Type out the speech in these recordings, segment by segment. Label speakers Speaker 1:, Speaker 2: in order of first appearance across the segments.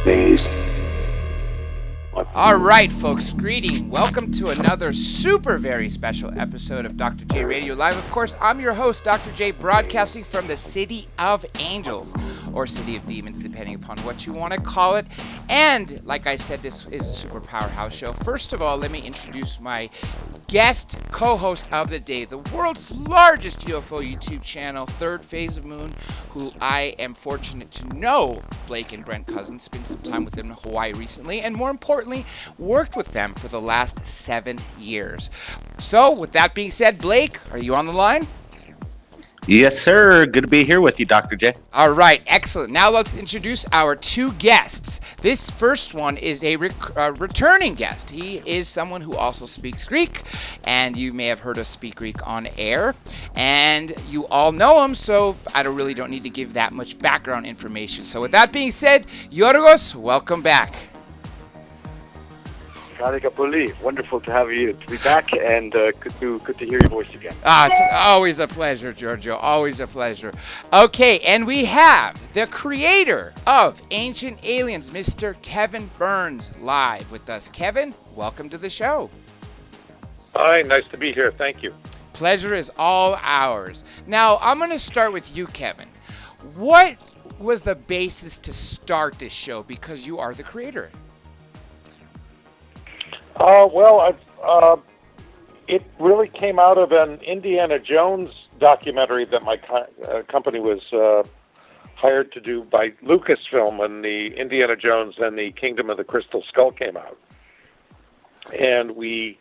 Speaker 1: Phase.
Speaker 2: All right, folks, greeting. Welcome to another super very special episode of Dr. J Radio Live. Of course, I'm your host, Dr. J, broadcasting from the City of Angels, or City of Demons, depending upon what you want to call it. And like I said, this is a super powerhouse show. First of all, let me introduce my guest co-host of the day, the world's largest UFO YouTube channel, Third Phase of Moon, who I am fortunate to know, Blake and Brent Cousins. Spent some time with them in Hawaii recently, and more importantly, worked with them for the last 7 years. So, with that being said, Blake, are you on the line?
Speaker 3: Yes, sir. Good to be here with you, Dr. J.
Speaker 2: All right, excellent. Now let's introduce our two guests. This first one is a returning guest. He is someone who also speaks Greek, and you may have heard us speak Greek on air. And you all know him, so I really don't need to give that much background information. So with that being said, Yorgos, welcome back.
Speaker 4: Kapuli, wonderful to have you to be back, and good to hear your voice again.
Speaker 2: It's always a pleasure, Giorgio. Always a pleasure. Okay, and we have the creator of Ancient Aliens, Mr. Kevin Burns, live with us. Kevin, welcome to the show.
Speaker 5: Hi, nice to be here. Thank you.
Speaker 2: Pleasure is all ours. Now, I'm going to start with you, Kevin. What was the basis to start this show? Because you are the creator.
Speaker 5: It really came out of an Indiana Jones documentary that my company was hired to do by Lucasfilm when the Indiana Jones and the Kingdom of the Crystal Skull came out. And we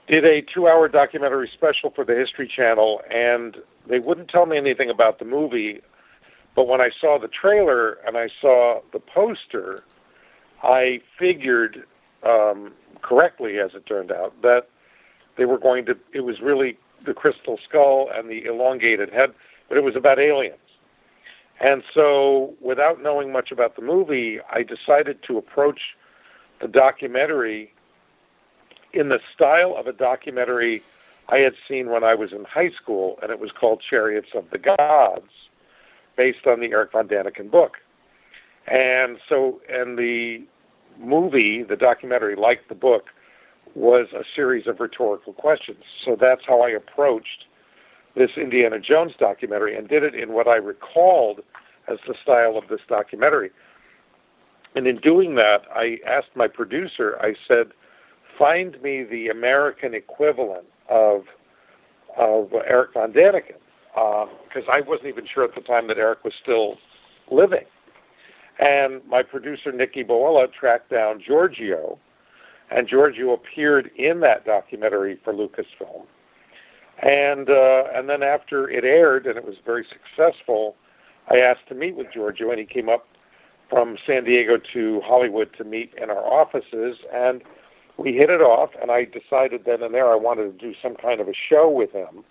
Speaker 5: did a 2-hour documentary special for the History Channel, and they wouldn't tell me anything about the movie, but when I saw the trailer and I saw the poster, I figured correctly, as it turned out, that they were going to, it was really the crystal skull and the elongated head, but it was about aliens. And so, without knowing much about the movie, I decided to approach the documentary in the style of a documentary I had seen when I was in high school, and it was called Chariots of the Gods, based on the Eric von Daniken book. And so, and the movie, the documentary, like the book, was a series of rhetorical questions. So that's how I approached this Indiana Jones documentary and did it in what I recalled as the style of this documentary. And in doing that, I asked my producer, I said, find me the American equivalent of Eric von Daniken, because I wasn't even sure at the time that Eric was still living. And my producer, Nikki Boella, tracked down Giorgio, and Giorgio appeared in that documentary for Lucasfilm. And then after it aired, and it was very successful, I asked to meet with Giorgio, and he came up from San Diego to Hollywood to meet in our offices, and we hit it off, and I decided then and there I wanted to do some kind of a show with him.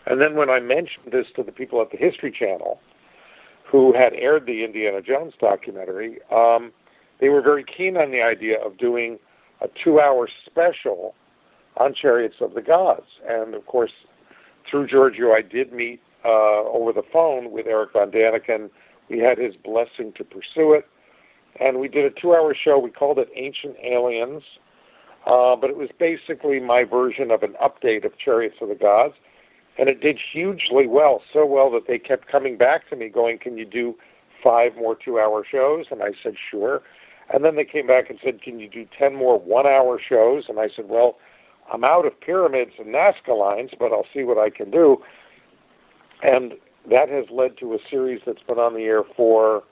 Speaker 5: And then when I mentioned this to the people at the History Channel, who had aired the Indiana Jones documentary, they were very keen on the idea of doing a 2-hour special on Chariots of the Gods. And, of course, through Giorgio, I did meet over the phone with Eric von Daniken. We had his blessing to pursue it. And we did a 2-hour show. We called it Ancient Aliens. But it was basically my version of an update of Chariots of the Gods. And it did hugely well, so well that they kept coming back to me going, can you do 5 more 2-hour shows? And I said, sure. And then they came back and said, can you do 10 more 1-hour shows? And I said, well, I'm out of pyramids and Nazca lines, but I'll see what I can do. And that has led to a series that's been on the air for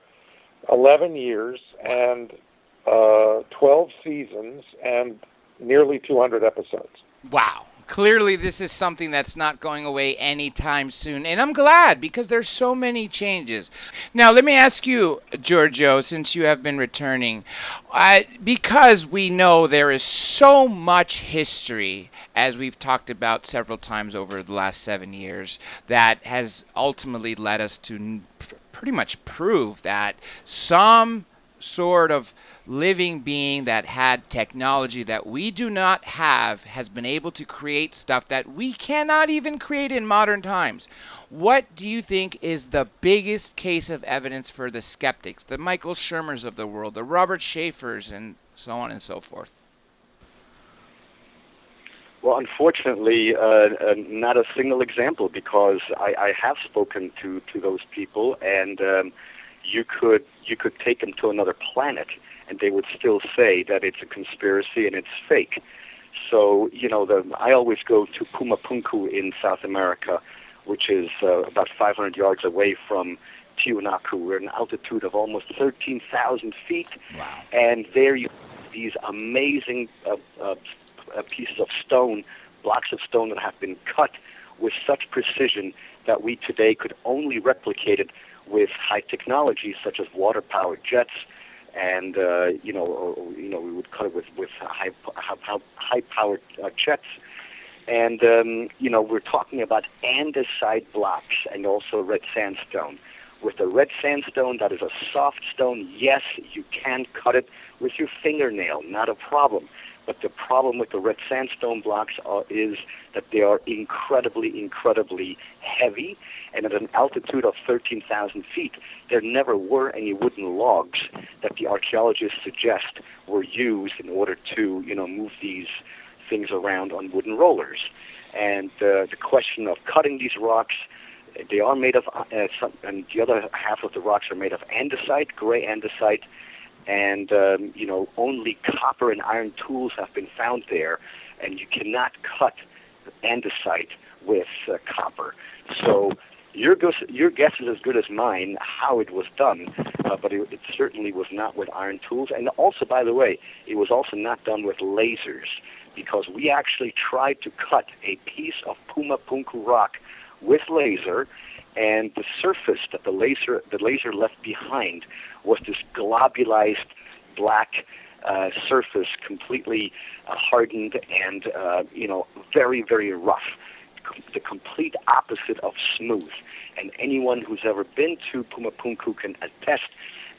Speaker 5: 11 years and 12 seasons and nearly 200 episodes.
Speaker 2: Wow. Clearly, this is something that's not going away anytime soon, and I'm glad because there's so many changes. Now, let me ask you, Giorgio, since you have been returning, because we know there is so much history, as we've talked about several times over the last 7 years, that has ultimately led us to pretty much prove that some sort of living being that had technology that we do not have has been able to create stuff that we cannot even create in modern times. What do you think is the biggest case of evidence for the skeptics, the Michael Shermers of the world, the Robert Schaefers, and so on and so forth?
Speaker 4: Well, unfortunately, not a single example, because I have spoken to those people, and you could take them to another planet, and they would still say that it's a conspiracy and it's fake. So, I always go to Pumapunku in South America, which is about 500 yards away from Tiwanaku. We're at an altitude of almost 13,000 feet.
Speaker 2: Wow.
Speaker 4: And there you have these amazing pieces of stone, blocks of stone that have been cut with such precision that we today could only replicate it with high technology such as water-powered jets, and we would cut it with high-powered jets. And we're talking about andesite blocks and also red sandstone. With the red sandstone, that is a soft stone. Yes, you can cut it with your fingernail, not a problem. But the problem with the red sandstone blocks is that they are incredibly, incredibly heavy, and at an altitude of 13,000 feet, there never were any wooden logs that the archaeologists suggest were used in order to, move these things around on wooden rollers. And the question of cutting these rocks, they are made of, and the other half of the rocks are made of andesite, gray andesite, and only copper and iron tools have been found there, and you cannot cut andesite with copper. So your guess is as good as mine how it was done, but it certainly was not with iron tools. And also, by the way, it was also not done with lasers, because we actually tried to cut a piece of Pumapunku rock with laser, and the surface that the laser left behind was this globulized black surface, completely hardened and very, very rough, the complete opposite of smooth. And anyone who's ever been to Pumapunku can attest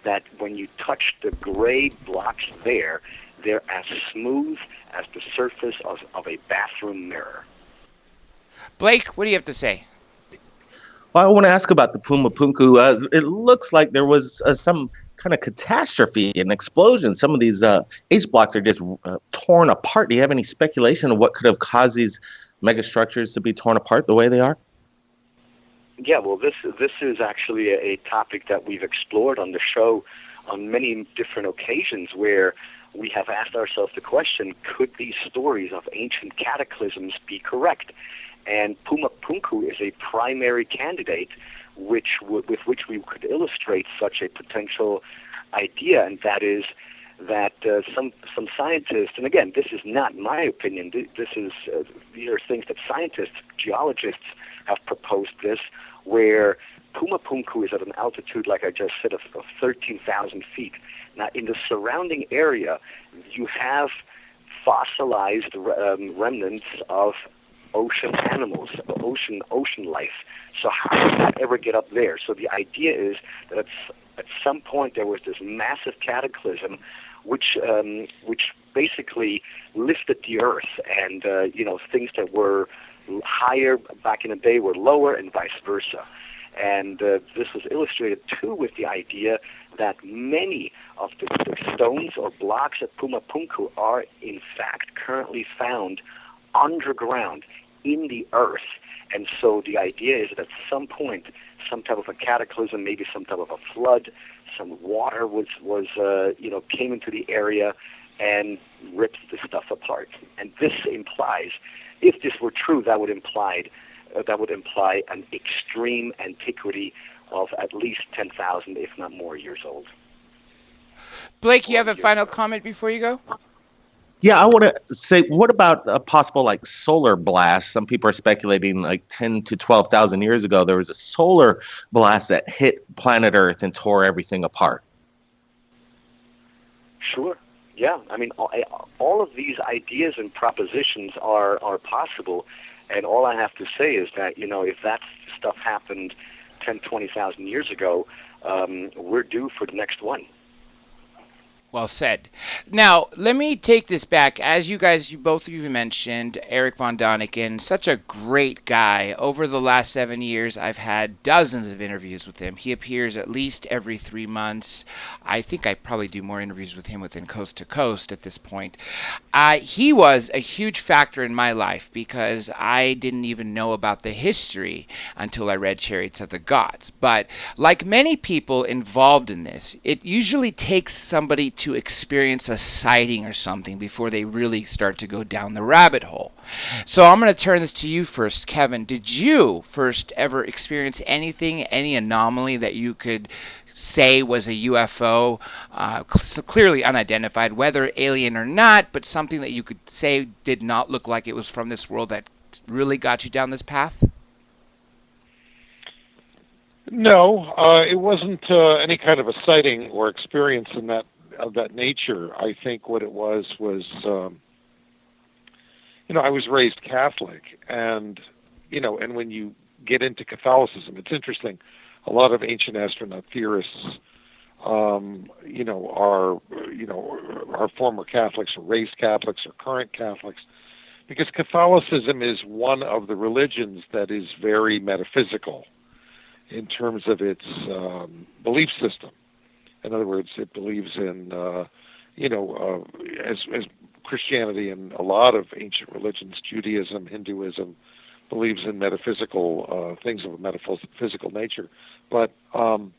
Speaker 4: that when you touch the gray blocks there, they're as smooth as the surface of a bathroom mirror.
Speaker 2: Blake, what do you have to say?
Speaker 3: Well, I want to ask about the Pumapunku. It looks like there was some kind of catastrophe, an explosion. Some of these H blocks are just torn apart. Do you have any speculation of what could have caused these megastructures to be torn apart the way they are?
Speaker 4: Yeah, well, this is actually a topic that we've explored on the show on many different occasions, where we have asked ourselves the question, could these stories of ancient cataclysms be correct? And Pumapunku is a primary candidate with which we could illustrate such a potential idea, and that is that some scientists, and again, this is not my opinion, these are things that scientists, geologists have proposed this, where Pumapunku is at an altitude, like I just said, of 13,000 feet. Now, in the surrounding area, you have fossilized remnants of ocean animals, ocean life. So how did that ever get up there? So the idea is that at some point there was this massive cataclysm, which basically lifted the earth, and things that were higher back in the day were lower, and vice versa. And this was illustrated too with the idea that many of the stones or blocks at Pumapunku are in fact currently found underground in the earth. And so the idea is that at some point, some type of a cataclysm, maybe some type of a flood, some water came into the area and ripped the stuff apart. And this implies, if this were true, that would imply an extreme antiquity of at least 10,000, if not more, years old.
Speaker 2: Blake, you have a final comment before you go?
Speaker 3: Yeah, I want to say, what about a possible solar blast? Some people are speculating 10 to 12,000 years ago, there was a solar blast that hit planet Earth and tore everything apart.
Speaker 4: Sure. Yeah. I mean, all of these ideas and propositions are possible. And all I have to say is that, if that stuff happened 10, 20,000 years ago, we're due for the next one.
Speaker 2: Well said. Now, let me take this back. As you both of you mentioned, Eric von Däniken, such a great guy. Over the last 7 years, I've had dozens of interviews with him. He appears at least every 3 months. I think I probably do more interviews with him within Coast to Coast at this point. He was a huge factor in my life because I didn't even know about the history until I read Chariots of the Gods. But like many people involved in this, it usually takes somebody to experience a sighting or something before they really start to go down the rabbit hole. So I'm going to turn this to you first, Kevin. Did you first ever experience anything, any anomaly that you could say was a UFO, so clearly unidentified, whether alien or not, but something that you could say did not look like it was from this world that really got you down this path?
Speaker 5: No, it wasn't any kind of a sighting or experience of that nature. I think what it was, I was raised Catholic, and and when you get into Catholicism, it's interesting. A lot of ancient astronaut theorists, are former Catholics or raised Catholics or current Catholics, because Catholicism is one of the religions that is very metaphysical in terms of its belief system. In other words, it believes in, as Christianity and a lot of ancient religions, Judaism, Hinduism, believes in metaphysical things of a metaphysical nature. But when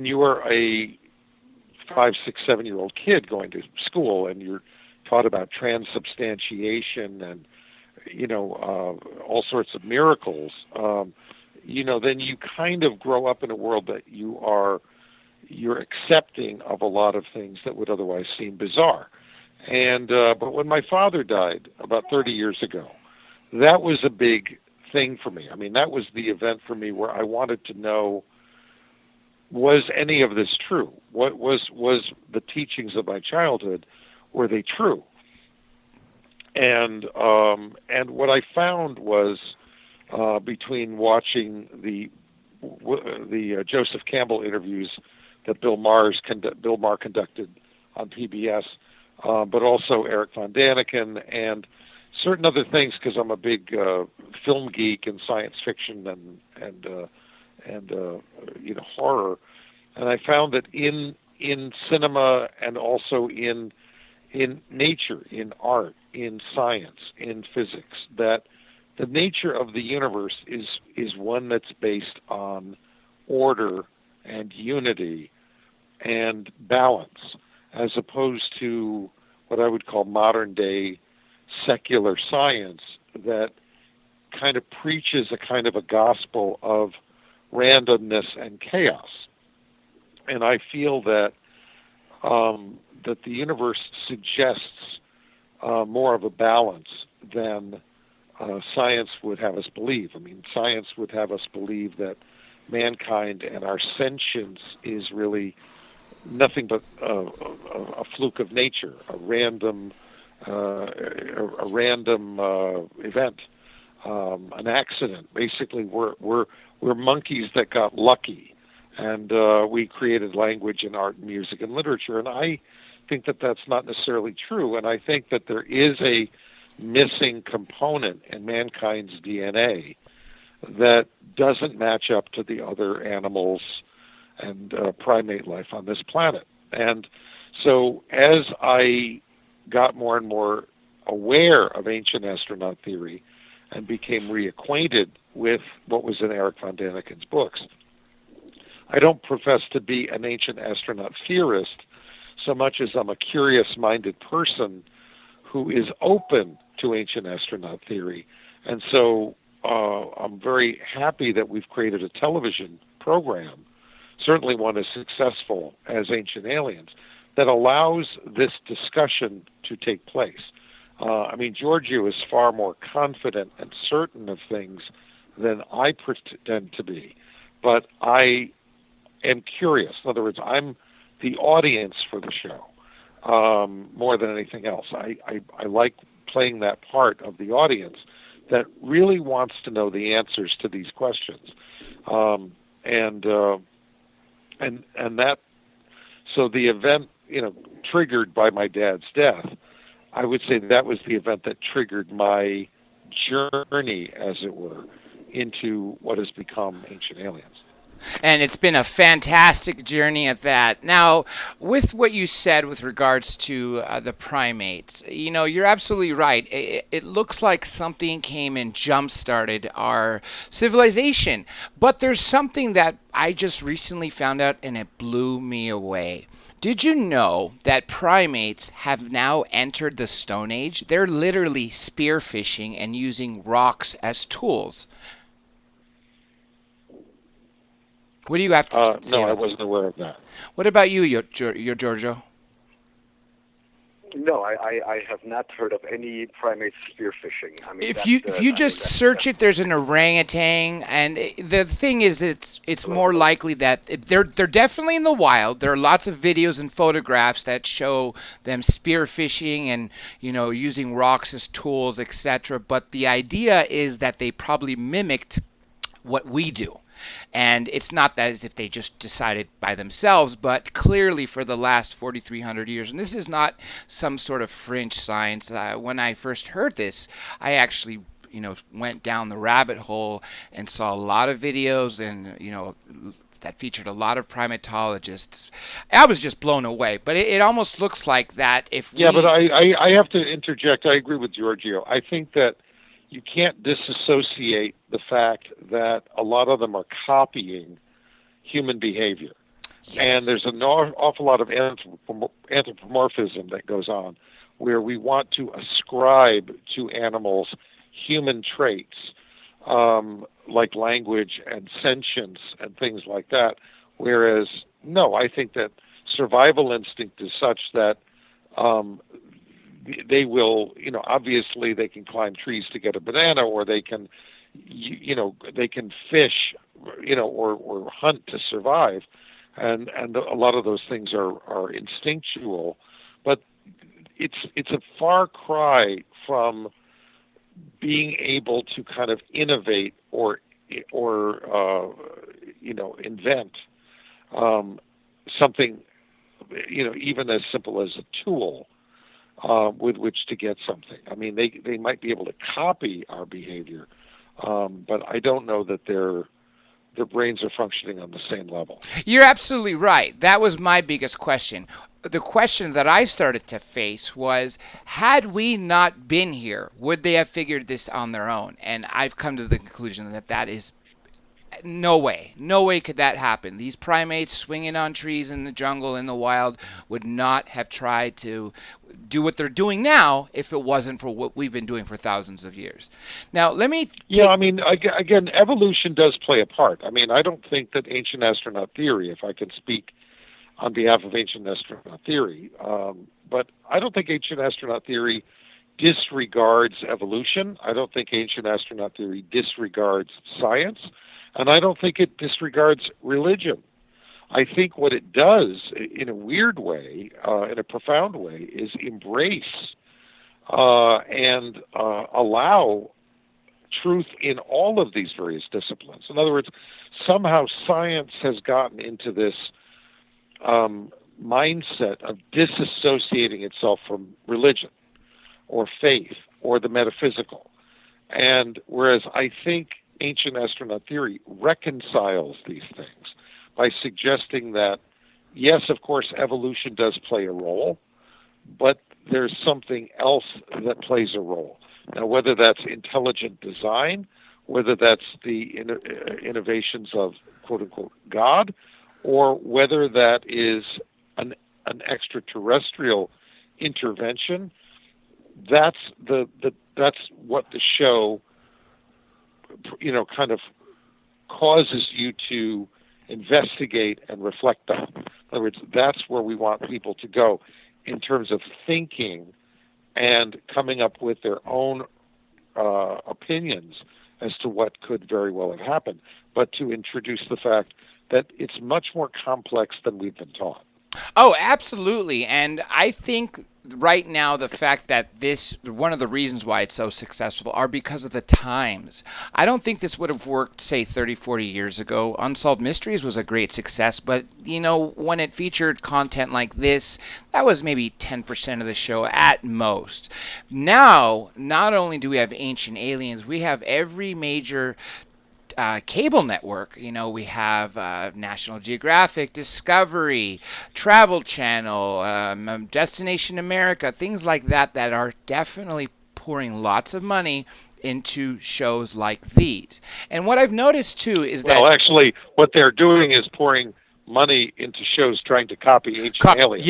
Speaker 5: you are a 5, 6, 7-year-old kid going to school and you're taught about transubstantiation and all sorts of miracles, then you kind of grow up in a world that you're accepting of a lot of things that would otherwise seem bizarre. And but when my father died about 30 years ago, that was a big thing for me. I mean, that was the event for me where I wanted to know, was any of this true? What was the teachings of my childhood, were they true? And what I found was, between watching the Joseph Campbell interviews that Bill Maher conducted on PBS, but also Eric von Däniken and certain other things, because I'm a big film geek and science fiction and horror, and I found that in cinema and also in nature, in art, in science, in physics, that the nature of the universe is one that's based on order and unity and balance, as opposed to what I would call modern day secular science that kind of preaches a kind of a gospel of randomness and chaos. And I feel that that the universe suggests more of a balance than science would have us believe. I mean, science would have us believe that mankind and our sentience is really nothing but a fluke of nature, a random event, an accident. Basically, we're monkeys that got lucky, and we created language and art and music and literature. And I think that that's not necessarily true. And I think that there is a missing component in mankind's DNA that doesn't match up to the other animals and primate life on this planet. And so as I got more and more aware of ancient astronaut theory and became reacquainted with what was in Eric von Däniken's books, I don't profess to be an ancient astronaut theorist so much as I'm a curious-minded person who is open to ancient astronaut theory. And so I'm very happy that we've created a television program, certainly one as successful as Ancient Aliens, that allows this discussion to take place. I mean, Giorgio is far more confident and certain of things than I pretend to be, but I am curious. In other words, I'm the audience for the show more than anything else. I like playing that part of the audience that really wants to know the answers to these questions, and that So the event, triggered by my dad's death, I would say that was the event that triggered my journey, as it were, into what has become Ancient Aliens.
Speaker 2: And it's been a fantastic journey at that. Now, with what you said with regards to the primates, you're absolutely right. It looks like something came and jump-started our civilization. But there's something that I just recently found out, and it blew me away. Did you know that primates have now entered the Stone Age? They're literally spearfishing and using rocks as tools. What do you have to say
Speaker 5: No, I
Speaker 2: about that?
Speaker 5: wasn't aware of that.
Speaker 2: What about you, your Giorgio?
Speaker 4: No, I have not heard of any primate spearfishing. I mean,
Speaker 2: If you just search it, there's an orangutan, and the thing is, it's more likely that they're definitely in the wild. There are lots of videos and photographs that show them spearfishing and using rocks as tools, etc. But the idea is that they probably mimicked what we do. And it's not that as if they just decided by themselves, but clearly for the last 4,300 years. And this is not some sort of fringe science. When I first heard this, I actually went down the rabbit hole and saw a lot of videos and that featured a lot of primatologists. I was just blown away. But it almost looks like that if
Speaker 5: Yeah, but I have to interject. I agree with Giorgio. I think that you can't disassociate the fact that a lot of them are copying human behavior.
Speaker 2: Yes.
Speaker 5: And there's an awful lot of anthropomorphism that goes on, where we want to ascribe to animals human traits, like language and sentience and things like that. Whereas, no, I think that survival instinct is such that they will, obviously they can climb trees to get a banana, or they can, they can fish, or hunt to survive. And a lot of those things are instinctual, but it's a far cry from being able to kind of innovate or invent something, even as simple as a tool with which to get something. I mean, they might be able to copy our behavior, but I don't know that their brains are functioning on the same level.
Speaker 2: You're absolutely right. That was my biggest question. The question that I started to face was, had we not been here, would they have figured this on their own? And I've come to the conclusion that is no way. No way could that happen. These primates swinging on trees in the jungle, in the wild, would not have tried to do what they're doing now if it wasn't for what we've been doing for thousands of years. Now, let me...
Speaker 5: Yeah, I mean, again, evolution does play a part. I mean, I don't think that ancient astronaut theory, if I can speak on behalf of ancient astronaut theory, but I don't think ancient astronaut theory disregards evolution. I don't think ancient astronaut theory disregards science. And I don't think it disregards religion. I think what it does, in a weird way, in a profound way, is embrace and allow truth in all of these various disciplines. In other words, somehow science has gotten into this mindset of disassociating itself from religion or faith or the metaphysical. And whereas I think ancient astronaut theory reconciles these things by suggesting that, yes, of course, evolution does play a role, but there's something else that plays a role. Now, whether that's intelligent design, whether that's the innovations of, quote-unquote, God, or whether that is an extraterrestrial intervention, that's what the show kind of causes you to investigate and reflect on. In other words, that's where we want people to go in terms of thinking and coming up with their own opinions as to what could very well have happened, but to introduce the fact that it's much more complex than we've been taught.
Speaker 2: Oh, absolutely. And I think right now the fact that one of the reasons why it's so successful are because of the times. I don't think this would have worked, say, 30, 40 years ago. Unsolved Mysteries was a great success, but, when it featured content like this, that was maybe 10% of the show at most. Now, not only do we have Ancient Aliens, we have every major cable network. We have National Geographic, Discovery, Travel Channel, Destination America, things like that that are definitely pouring lots of money into shows like these. And what I've noticed too is that
Speaker 5: actually, what they're doing is pouring money into shows trying to copy Ancient Aliens.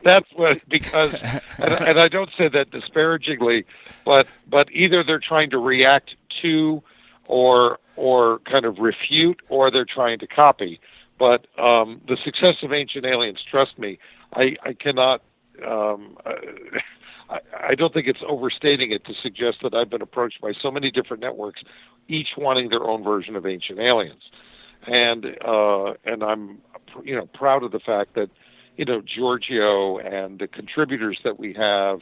Speaker 5: That's what, because, and I don't say that disparagingly, but either they're trying to react to or kind of refute, or they're trying to copy. But the success of Ancient Aliens, trust me, I cannot. I don't think it's overstating it to suggest that I've been approached by so many different networks, each wanting their own version of Ancient Aliens, and I'm proud of the fact that Giorgio and the contributors that we have,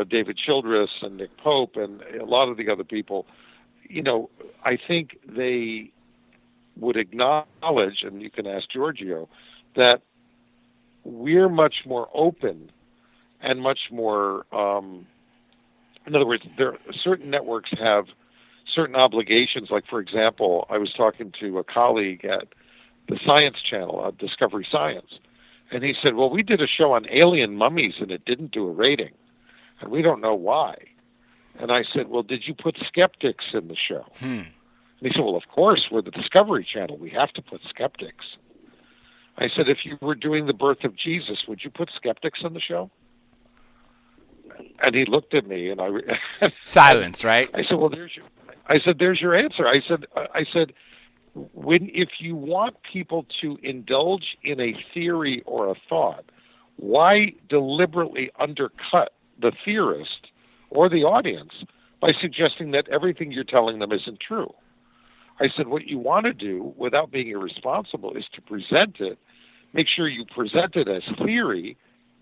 Speaker 5: David Childress and Nick Pope and a lot of the other people. I think they would acknowledge, and you can ask Giorgio, that we're much more open and much more, in other words, certain networks have certain obligations. Like, for example, I was talking to a colleague at the Science Channel, Discovery Science, and he said, well, we did a show on alien mummies and it didn't do a rating, and we don't know why. And I said, well, did you put skeptics in the show? And he said, well, of course, we're the Discovery Channel. We have to put skeptics. I said, if you were doing the birth of Jesus, would you put skeptics in the show? And he looked at me, and
Speaker 2: silence, right?
Speaker 5: I said, well, there's your answer. I said, if you want people to indulge in a theory or a thought, why deliberately undercut the theorist or the audience by suggesting that everything you're telling them isn't true? I said, what you want to do without being irresponsible is to present it, make sure you present it as theory,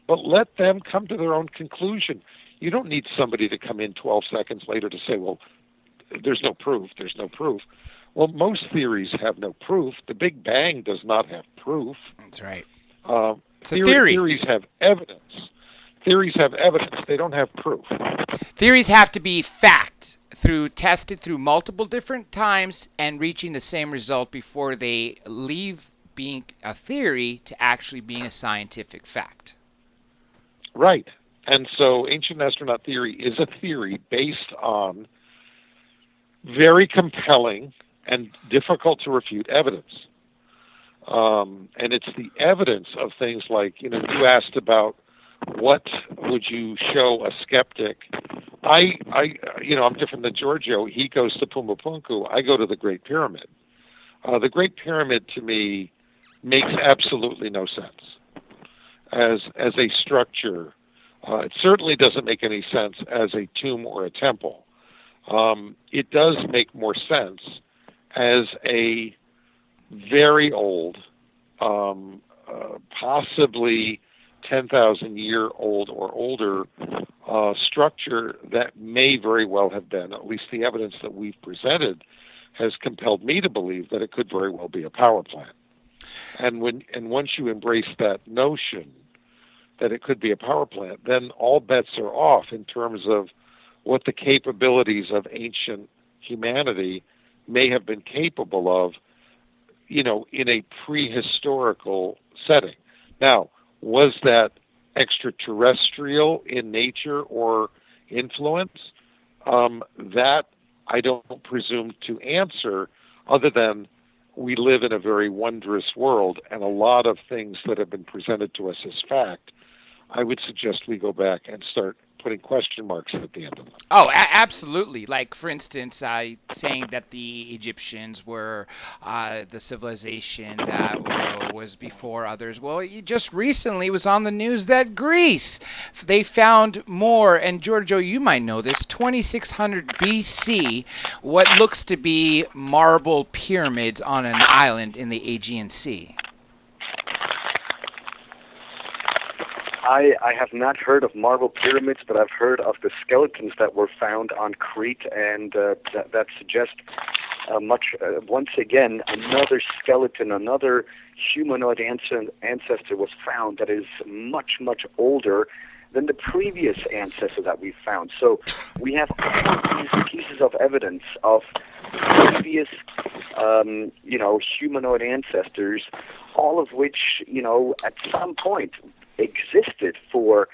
Speaker 5: but let them come to their own conclusion. You don't need somebody to come in 12 seconds later to say, well, there's no proof. Well, most theories have no proof. The Big Bang does not have proof.
Speaker 2: That's right.
Speaker 5: It's a theory. Theories have evidence. Theories have evidence. They don't have proof.
Speaker 2: Theories have to be tested through multiple different times and reaching the same result before they leave being a theory to actually being a scientific fact.
Speaker 5: Right. And so ancient astronaut theory is a theory based on very compelling and difficult to refute evidence. And it's the evidence of things like, you asked about what would you show a skeptic. I'm different than Giorgio. He goes to Puma Punku. I go to the Great Pyramid. The Great Pyramid to me makes absolutely no sense as a structure. It certainly doesn't make any sense as a tomb or a temple. It does make more sense as a very old, possibly 10,000-year-old or older structure that may very well have been, at least the evidence that we've presented has compelled me to believe that it could very well be a power plant. And once you embrace that notion that it could be a power plant, then all bets are off in terms of what the capabilities of ancient humanity may have been capable of, in a prehistorical setting. Now, was that extraterrestrial in nature or influence? That I don't presume to answer, other than we live in a very wondrous world, and a lot of things that have been presented to us as fact, I would suggest we go back and start putting question marks at the end of them.
Speaker 2: Oh, absolutely. Like, for instance, saying that the Egyptians were the civilization that was before others. Well, just recently was on the news that Greece, they found more, and Giorgio, you might know this, 2600 BC, what looks to be marble pyramids on an island in the Aegean Sea.
Speaker 4: I have not heard of marble pyramids, but I've heard of the skeletons that were found on Crete, and that suggest once again, another skeleton, another humanoid ancestor was found that is much, much older than the previous ancestor that we found. So we have all these pieces of evidence of previous, humanoid ancestors, all of which, at some point existed for,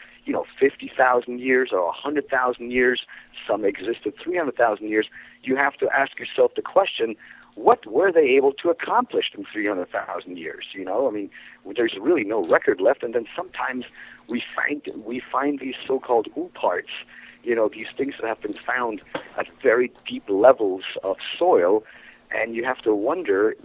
Speaker 4: 50,000 years or 100,000 years. Some existed 300,000 years. You have to ask yourself the question, what were they able to accomplish in 300,000 years? There's really no record left. And then sometimes we find these so-called parts, these things that have been found at very deep levels of soil, and you have to wonder,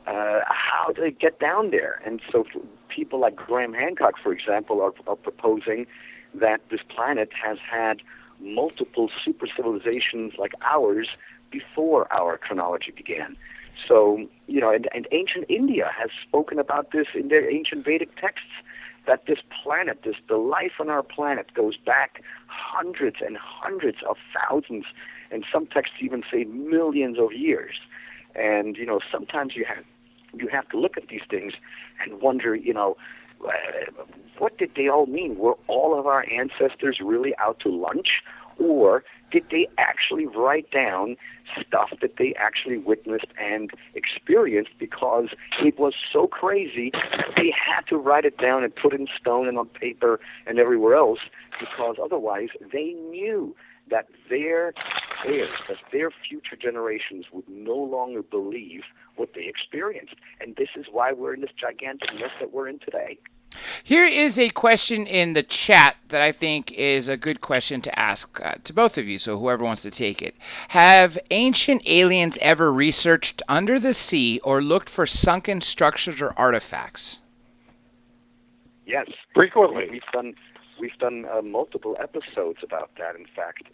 Speaker 4: how did it get down there? And so people like Graham Hancock, for example, are proposing that this planet has had multiple super civilizations like ours before our chronology began. So, and ancient India has spoken about this in their ancient Vedic texts, that this planet, the life on our planet goes back hundreds and hundreds of thousands, and some texts even say millions of years. And, sometimes you have to look at these things and wonder, what did they all mean? Were all of our ancestors really out to lunch? Or did they actually write down stuff that they actually witnessed and experienced because it was so crazy that they had to write it down and put it in stone and on paper and everywhere else, because otherwise they knew that their future generations would no longer believe what they experienced. And this is why we're in this gigantic mess that we're in today.
Speaker 2: Here is a question in the chat that I think is a good question to ask to both of you, so whoever wants to take it. Have ancient aliens ever researched under the sea or looked for sunken structures or artifacts?
Speaker 5: Yes, frequently.
Speaker 4: We've done multiple episodes about that. In fact,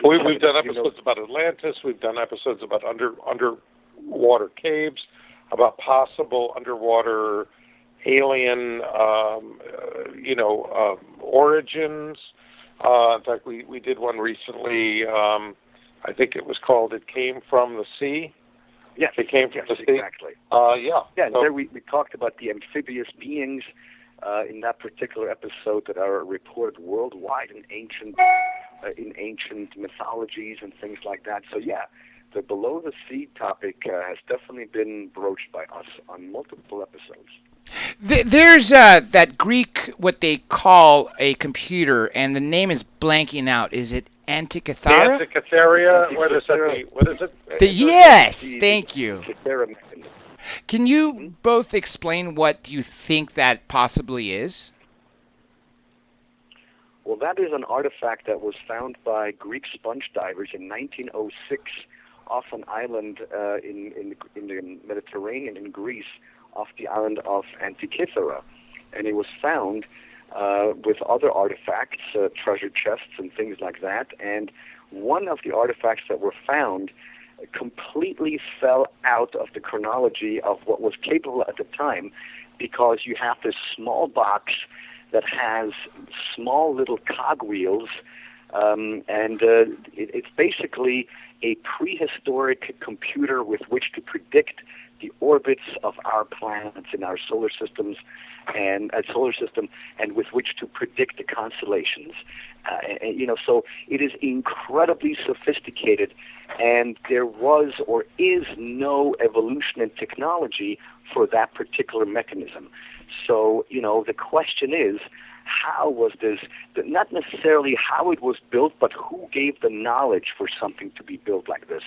Speaker 5: we've done episodes about Atlantis. We've done episodes about underwater caves, about possible underwater alien, origins. In fact, we did one recently. I think it was called "It Came from the Sea."
Speaker 4: Yes,
Speaker 5: it came from the sea.
Speaker 4: Exactly.
Speaker 5: Yeah.
Speaker 4: And there we talked about the amphibious beings in that particular episode that are reported worldwide in ancient mythologies and things like that. So yeah, the below the sea topic has definitely been broached by us on multiple episodes.
Speaker 2: There's that Greek, what they call a computer, and the name is blanking out. Is it Antikythera?
Speaker 5: Antikythera. What is it?
Speaker 2: Yes, thank you. Can you both explain what you think that possibly is?
Speaker 4: Well, that is an artifact that was found by Greek sponge divers in 1906 off an island in the Mediterranean in Greece, off the island of Antikythera. And it was found with other artifacts, treasure chests and things like that. And one of the artifacts that were found completely fell out of the chronology of what was capable at the time, because you have this small box that has small little cogwheels, and it's basically a prehistoric computer with which to predict the orbits of our planets in our solar system, and with which to predict the constellations. So it is incredibly sophisticated, and there was or is no evolution in technology for that particular mechanism. So, the question is, how was this, not necessarily how it was built, but who gave the knowledge for something to be built like this?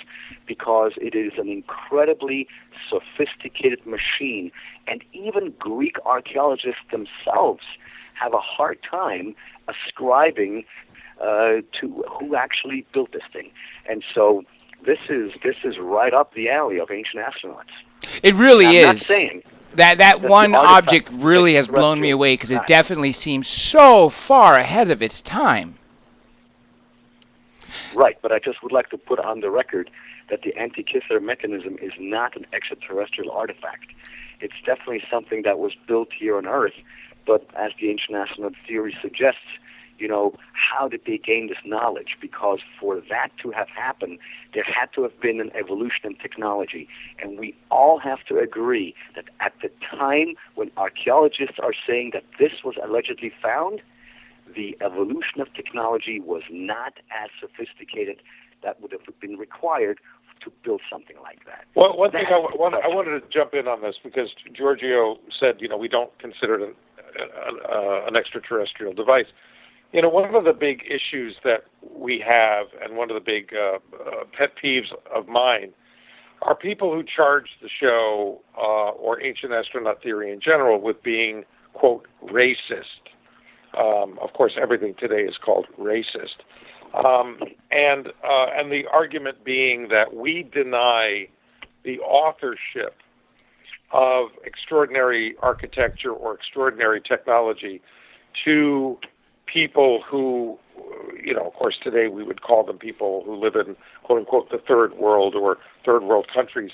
Speaker 4: Because it is an incredibly sophisticated machine, and even Greek archaeologists themselves have a hard time ascribing to who actually built this thing. And so this is right up the alley of ancient astronauts.
Speaker 2: It really is.
Speaker 4: I'm not saying
Speaker 2: that one object really has blown me away, because it definitely seems so far ahead of its time.
Speaker 4: Right, but I just would like to put on the record that the Antikythera mechanism is not an extraterrestrial artifact. It's definitely something that was built here on Earth. But as the ancient astronaut theory suggests, how did they gain this knowledge? Because for that to have happened, there had to have been an evolution in technology. And we all have to agree that at the time when archaeologists are saying that this was allegedly found, the evolution of technology was not as sophisticated that would have been required to build something like that.
Speaker 5: Well, one thing I wanted to jump in on this, because Giorgio said, we don't consider it an extraterrestrial device. One of the big issues that we have, and one of the big pet peeves of mine, are people who charge the show or ancient astronaut theory in general with being, quote, racist. Of course, everything today is called racist. And the argument being that we deny the authorship of extraordinary architecture or extraordinary technology to people who, of course, today we would call them people who live in, quote unquote, the third world or third world countries.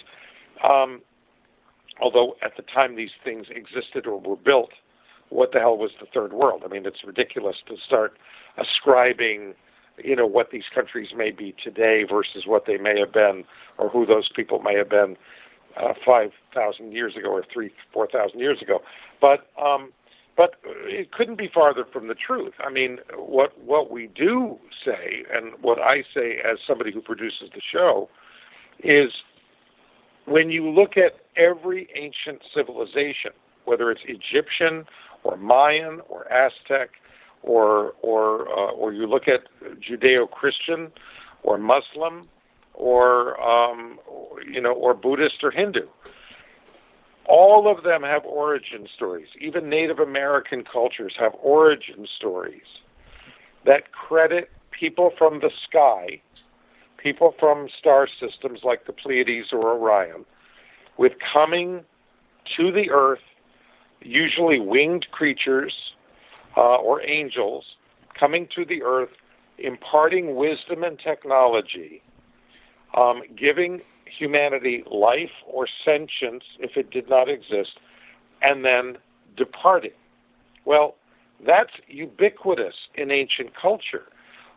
Speaker 5: Although at the time these things existed or were built, what the hell was the third world? I mean, it's ridiculous to start ascribing, what these countries may be today versus what they may have been, or who those people may have been 5,000 years ago or 4,000 years ago. But it couldn't be farther from the truth. I mean, what we do say, and what I say as somebody who produces the show, is when you look at every ancient civilization, whether it's Egyptian or Mayan or Aztec, or you look at Judeo-Christian or Muslim or Buddhist or Hindu, all of them have origin stories. Even Native American cultures have origin stories that credit people from the sky, people from star systems like the Pleiades or Orion, with coming to the earth, usually winged creatures or angels, coming to the earth, imparting wisdom and technology, giving humanity life or sentience if it did not exist, and then departing. Well, that's ubiquitous in ancient culture.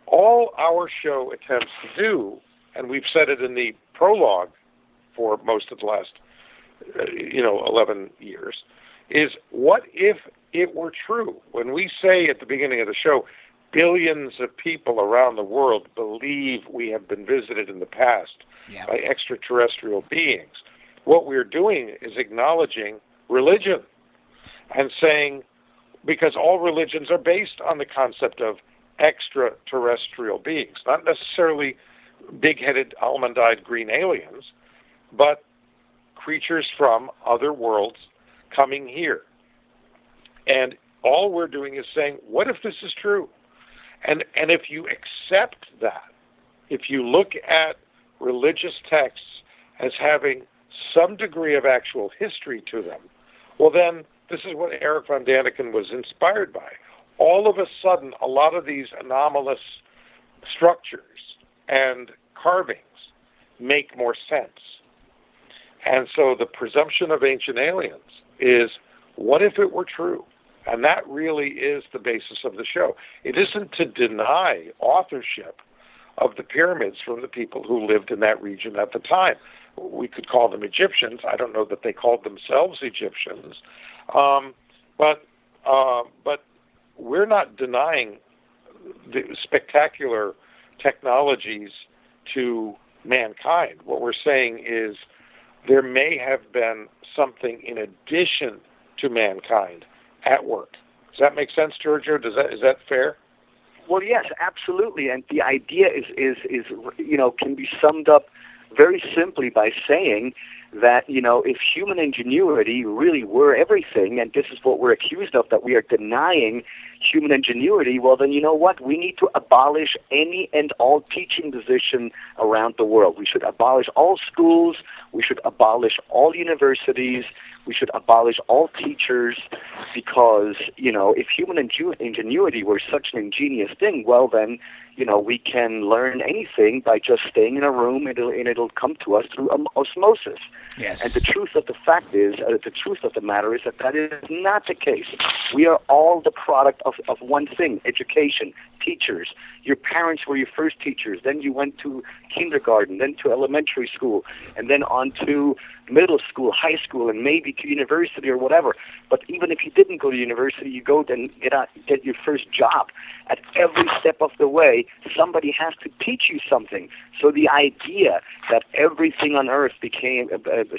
Speaker 5: All our show attempts to do, and we've said it in the prologue for most of the last 11 years, is what if it were true? When we say at the beginning of the show, billions of people around the world believe we have been visited in the past by extraterrestrial beings, what we're doing is acknowledging religion and saying, because all religions are based on the concept of extraterrestrial beings, not necessarily big-headed, almond-eyed green aliens, but creatures from other worlds coming here. And all we're doing is saying, what if this is true? And if you accept that, if you look at religious texts as having some degree of actual history to them, well then, this is what Eric von Daniken was inspired by. All of a sudden, a lot of these anomalous structures and carvings make more sense. And so the presumption of ancient aliens is, what if it were true? And that really is the basis of the show. It isn't to deny authorship of the pyramids from the people who lived in that region at the time. We could call them Egyptians. I don't know that they called themselves Egyptians. But we're not denying the spectacular technologies to mankind. What we're saying is there may have been something in addition to mankind at work. Does that make sense, Giorgio? Is that fair?
Speaker 4: Well, yes, absolutely. And the idea is can be summed up very simply by saying that, if human ingenuity really were everything, and this is what we're accused of, that we are denying human ingenuity, well, then you know what? We need to abolish any and all teaching position around the world. We should abolish all schools. We should abolish all universities. We should abolish all teachers because, if human ingenuity were such an ingenious thing, well then, we can learn anything by just staying in a room, and it'll come to us through osmosis.
Speaker 2: Yes.
Speaker 4: And the truth of the matter is that is not the case. We are all the product of one thing: education, teachers. Your parents were your first teachers. Then you went to kindergarten, then to elementary school, and then on to middle school, high school, and maybe to university or whatever. But even if you didn't go to university, you go then get your first job. At every step of the way, somebody has to teach you something. So the idea that everything on earth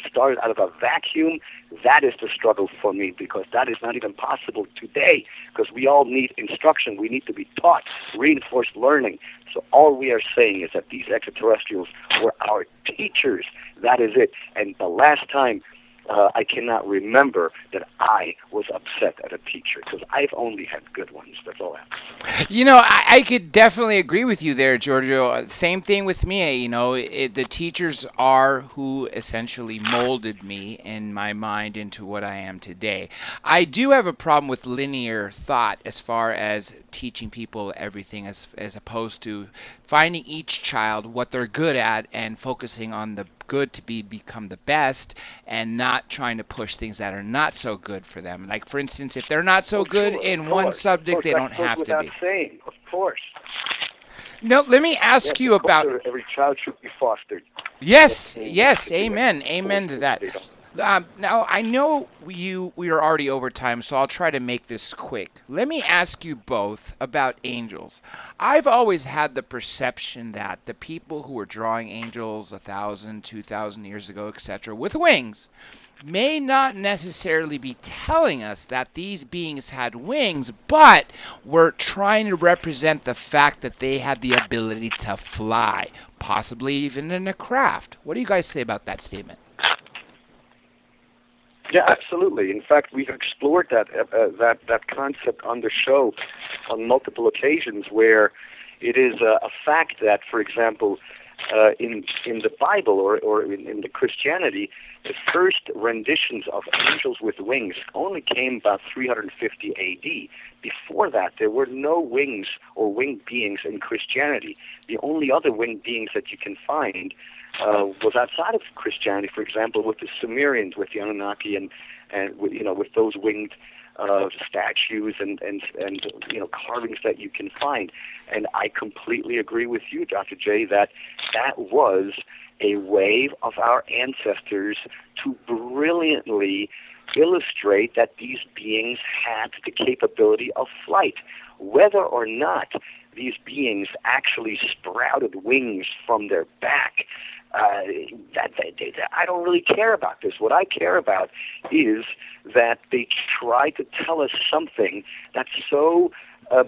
Speaker 4: started out of a vacuum, that is the struggle for me, because that is not even possible today, because we all need instruction. We need to be taught, reinforced learning. So all we are saying is that these extraterrestrials were our teachers. That is it. And the last time I cannot remember that I was upset at a teacher, because I've only had good ones. That's all I have.
Speaker 2: I could definitely agree with you there, Giorgio. Same thing with me. The teachers are who essentially molded me in my mind into what I am today. I do have a problem with linear thought as far as teaching people everything, as opposed to finding each child what they're good at and focusing on the good to become the best, and not trying to push things that are not so good for them. Like, for instance, if they're not so good in one subject, they don't have to be.
Speaker 4: Saying, of course.
Speaker 2: No, let me ask you about...
Speaker 4: Every child should be fostered.
Speaker 2: Yes, amen. Amen to that. Now, I know we are already over time, so I'll try to make this quick. Let me ask you both about angels. I've always had the perception that the people who were drawing angels 1,000, 2,000 years ago, etc., with wings, may not necessarily be telling us that these beings had wings, but were trying to represent the fact that they had the ability to fly, possibly even in a craft. What do you guys say about that statement?
Speaker 4: Yeah, absolutely. In fact, we've explored that concept on the show on multiple occasions, where it is a fact that, for example, in the Bible or in the Christianity, the first renditions of angels with wings only came about 350 A.D. Before that, there were no wings or winged beings in Christianity. The only other winged beings that you can find was outside of Christianity. For example, with the Sumerians, with the Anunnaki, and with those winged statues and carvings that you can find. And I completely agree with you, Dr. J, that was a way of our ancestors to brilliantly illustrate that these beings had the capability of flight. Whether or not these beings actually sprouted wings from their back, I don't really care about this. What I care about is that they try to tell us something that so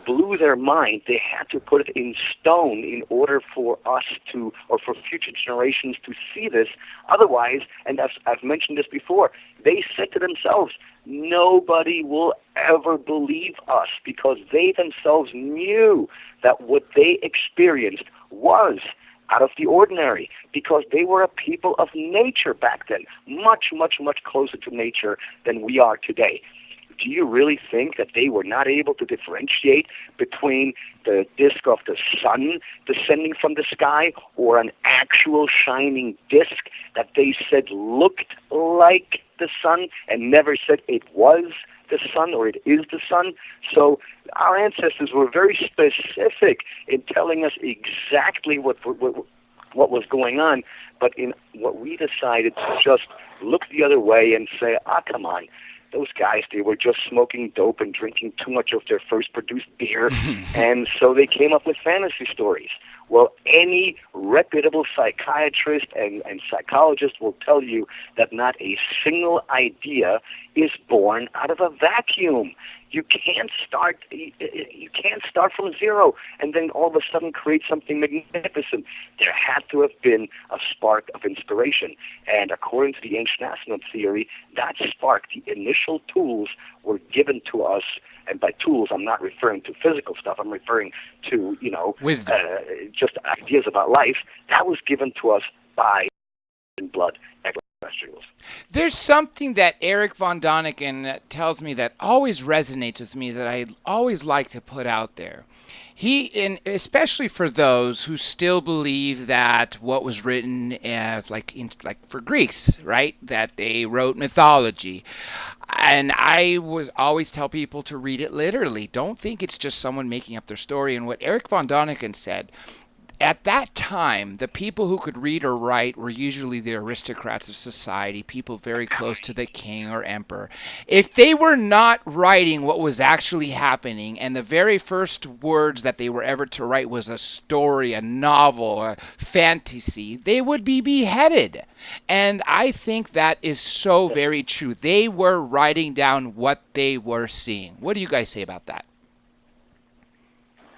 Speaker 4: blew their mind, they had to put it in stone in order for us to, or for future generations to see this. Otherwise, and I've mentioned this before, they said to themselves, nobody will ever believe us, because they themselves knew that what they experienced was out of the ordinary, because they were a people of nature back then, much, much, much closer to nature than we are today. Do you really think that they were not able to differentiate between the disk of the sun descending from the sky or an actual shining disk that they said looked like the sun and never said it was the sun or it is the sun? So our ancestors were very specific in telling us exactly what was going on, but in what we decided to just look the other way and say, come on, those guys, they were just smoking dope and drinking too much of their first produced beer, and so they came up with fantasy stories. Well, any reputable psychiatrist and psychologist will tell you that not a single idea is born out of a vacuum. You can't start from zero and then all of a sudden create something magnificent. There had to have been a spark of inspiration. And according to the ancient astronaut theory, that spark, the initial tools, were given to us. And by tools, I'm not referring to physical stuff. I'm referring to,
Speaker 2: wisdom,
Speaker 4: just ideas about life. That was given to us by blood. extraterrestrials.
Speaker 2: There's something that Eric von Däniken tells me that always resonates with me that I always like to put out there. Especially for those who still believe that what was written, like for Greeks, right? That they wrote mythology. And I was always tell people to read it literally. Don't think it's just someone making up their story. And what Eric von Däniken said, at that time, the people who could read or write were usually the aristocrats of society, people very close to the king or emperor. If they were not writing what was actually happening, and the very first words that they were ever to write was a story, a novel, a fantasy, they would be beheaded. And I think that is so very true. They were writing down what they were seeing. What do you guys say about that?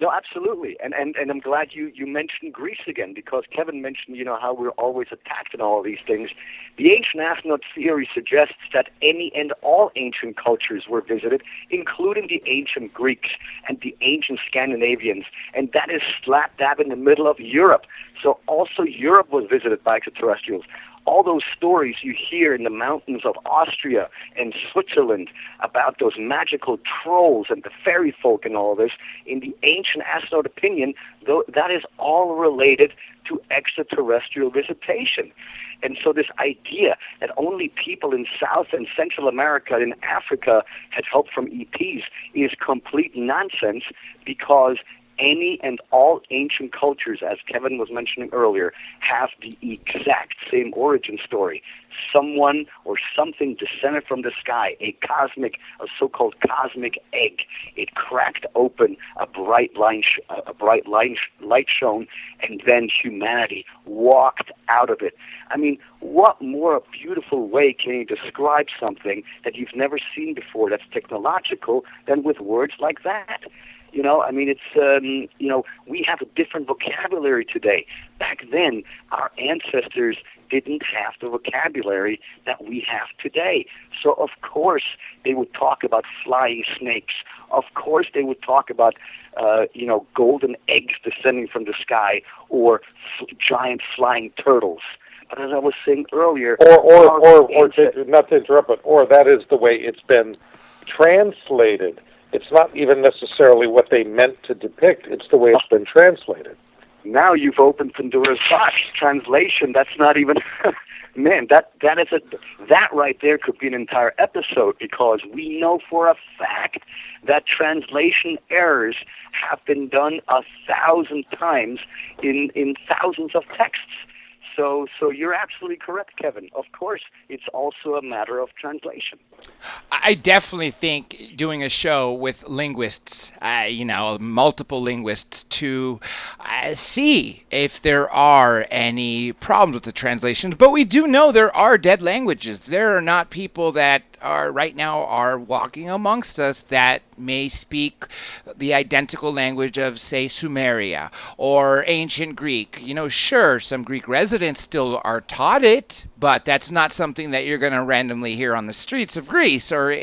Speaker 4: No, absolutely, and I'm glad you mentioned Greece again, because Kevin mentioned, how we're always attacked in all of these things. The ancient astronaut theory suggests that any and all ancient cultures were visited, including the ancient Greeks and the ancient Scandinavians, and that is slap dab in the middle of Europe. So also Europe was visited by extraterrestrials. All those stories you hear in the mountains of Austria and Switzerland about those magical trolls and the fairy folk and all this, in the ancient astronaut opinion, though, that is all related to extraterrestrial visitation. And so this idea that only people in South and Central America and Africa had help from ETs is complete nonsense, because any and all ancient cultures, as Kevin was mentioning earlier, have the exact same origin story. Someone or something descended from the sky, a so-called cosmic egg. It cracked open, a bright light shone, and then humanity walked out of it. I mean, what more beautiful way can you describe something that you've never seen before that's technological than with words like that? We have a different vocabulary today. Back then, our ancestors didn't have the vocabulary that we have today. So, of course, they would talk about flying snakes. Of course, they would talk about, golden eggs descending from the sky, or giant flying turtles. But as I was saying earlier...
Speaker 5: Not to interrupt, but that is the way it's been translated. It's not even necessarily what they meant to depict. It's the way it's been translated.
Speaker 4: Now you've opened Pandora's box. Translation, that's not even... Man, that right there could be an entire episode, because we know for a fact that translation errors have been done 1,000 times in thousands of texts. So you're absolutely correct, Kevin. Of course, it's also a matter of translation.
Speaker 2: I definitely think doing a show with linguists, multiple linguists, to see if there are any problems with the translations. But we do know there are dead languages. There are not people that are right now are walking amongst us that may speak the identical language of, say, Sumeria or ancient Greek. Sure, some Greek residents still are taught it, but that's not something that you're going to randomly hear on the streets of Greece or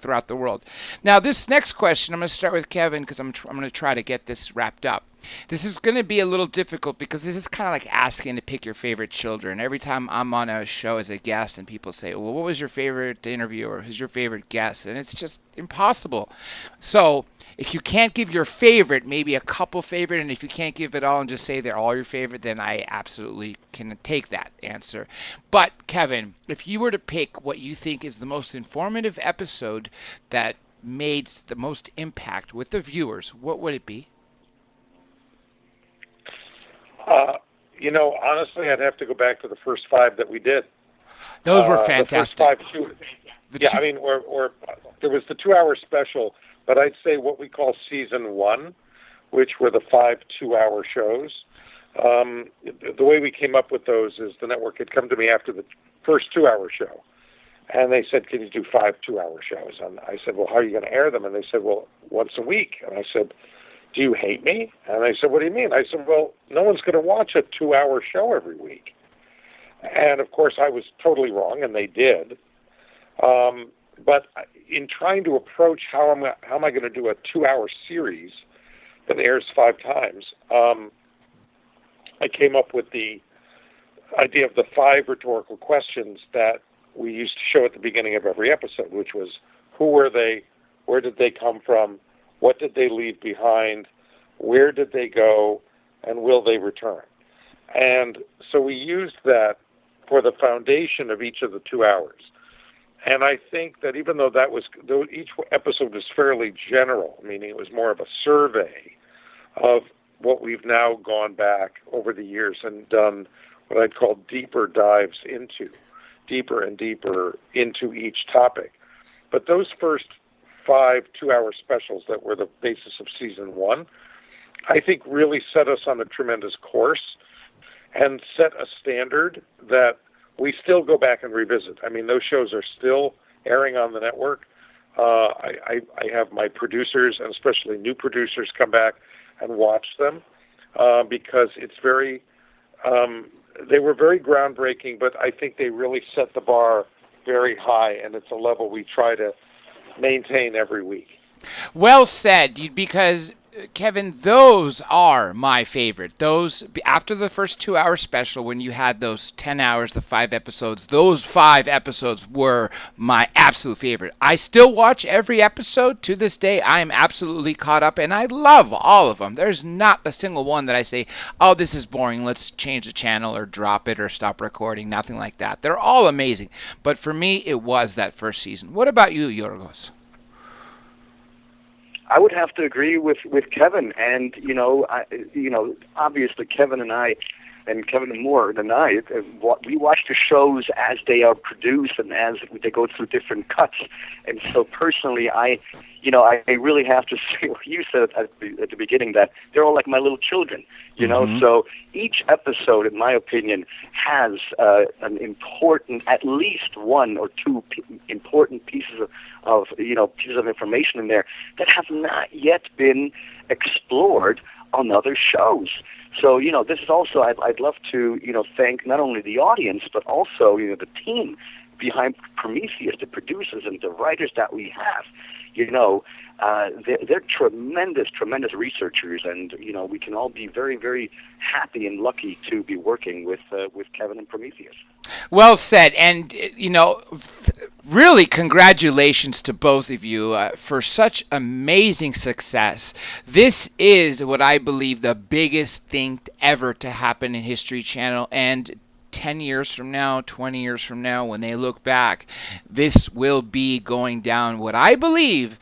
Speaker 2: throughout the world. Now, this next question, I'm going to start with Kevin, because I'm going to try to get this wrapped up. This is going to be a little difficult, because this is kind of like asking to pick your favorite children. Every time I'm on a show as a guest and people say, well, what was your favorite interview, or who's your favorite guest? And it's just impossible. So if you can't give your favorite, maybe a couple favorite, and if you can't give it all and just say they're all your favorite, then I absolutely can take that answer. But Kevin, if you were to pick what you think is the most informative episode that made the most impact with the viewers, what would it be?
Speaker 5: Honestly, I'd have to go back to the first 5 that we did.
Speaker 2: Those were fantastic.
Speaker 5: The first 5, there was the 2-hour special, but I'd say what we call season 1, which were the 5 2-hour shows. The way we came up with those is the network had come to me after the first 2-hour show, and they said, can you do 5 2-hour shows? And I said, well, how are you going to air them? And they said, well, once a week. And I said, do you hate me? And they said, what do you mean? I said, well, no one's going to watch a 2-hour show every week. And, of course, I was totally wrong, and they did. But in trying to approach how am I going to do a 2-hour series that airs 5 times, I came up with the idea of the 5 rhetorical questions that we used to show at the beginning of every episode, which was, who were they, where did they come from, what did they leave behind, where did they go, and will they return? And so we used that for the foundation of each of the 2 hours. And I think that even though each episode was fairly general, meaning it was more of a survey of what we've now gone back over the years and done what I'd call deeper dives into, deeper and deeper into each topic. But those first 5 2-hour specials that were the basis of season 1, I think really set us on a tremendous course and set a standard that we still go back and revisit. I mean, those shows are still airing on the network. I have my producers, and especially new producers, come back and watch them because it's they were very groundbreaking, but I think they really set the bar very high, and it's a level we try to maintain every week.
Speaker 2: Well said, because Kevin, those are my favorite. Those, after the first 2-hour special, when you had those 10 hours, the 5 episodes, those 5 episodes were my absolute favorite. I still watch every episode to this day. I am absolutely caught up, and I love all of them. There's not a single one that I say, oh, this is boring, let's change the channel or drop it or stop recording, nothing like that. They're all amazing. But for me, it was that first season. What about you, Yorgos?
Speaker 4: I would have to agree with Kevin, and obviously Kevin and more than I, we watch the shows as they are produced and as they go through different cuts. And so personally, I really have to say what you said at the beginning, that they're all like my little children, you know. So each episode, in my opinion, has an important, at least 1 or 2 important pieces of information in there that have not yet been explored on other shows. So, this is also, I'd love to, thank not only the audience, but also, the team behind Prometheus, the producers and the writers that we have. They're tremendous researchers, and, we can all be very, very happy and lucky to be working with Kevin and Prometheus.
Speaker 2: Well said, and really congratulations to both of you for such amazing success. This is what I believe the biggest thing ever to happen in History Channel, and 10 years from now, 20 years from now, when they look back, this will be going down, what I believe,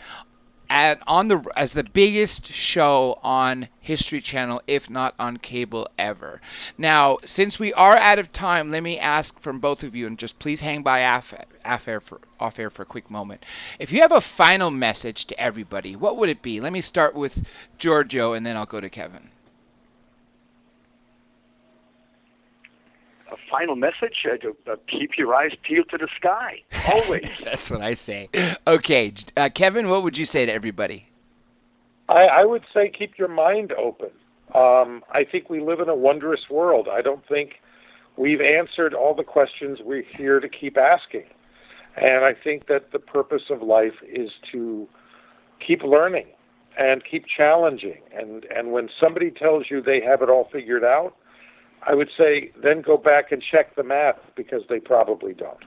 Speaker 2: as the biggest show on History Channel, if not on cable ever. Now, since we are out of time, let me ask from both of you, and just please hang by off air for a quick moment. If you have a final message to everybody, what would it be? Let me start with Giorgio, and then I'll go to Kevin.
Speaker 4: A final message, keep your eyes peeled to the sky, always.
Speaker 2: That's what I say. Okay, Kevin, what would you say to everybody?
Speaker 5: I would say keep your mind open. I think we live in a wondrous world. I don't think we've answered all the questions we're here to keep asking. And I think that the purpose of life is to keep learning and keep challenging. And when somebody tells you they have it all figured out, I would say then go back and check the math, because they probably don't.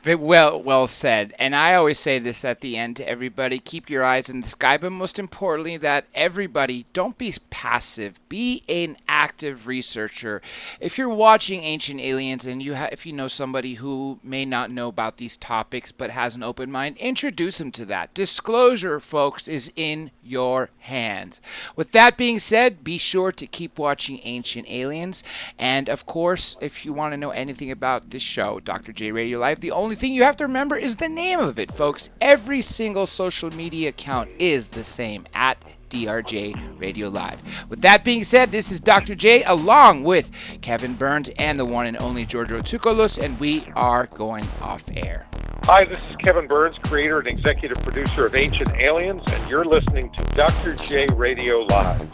Speaker 2: Well said. And I always say this at the end to everybody: keep your eyes in the sky, but most importantly, that everybody, don't be passive. Be an active researcher. If you're watching Ancient Aliens and if you know somebody who may not know about these topics but has an open mind, introduce them to that. Disclosure, folks, is in your hands. With that being said, be sure to keep watching Ancient Aliens. And of course, if you want to know anything about this show, Dr. J Radio Live, the only thing you have to remember is the name of it, folks. Every single social media account is the same, at DRJ Radio Live. With that being said, this is Dr. J along with Kevin Burns and the one and only Giorgio Tsoukalos, and we are going off air.
Speaker 5: Hi, this is Kevin Burns, creator and executive producer of Ancient Aliens, and you're listening to Dr. J Radio Live.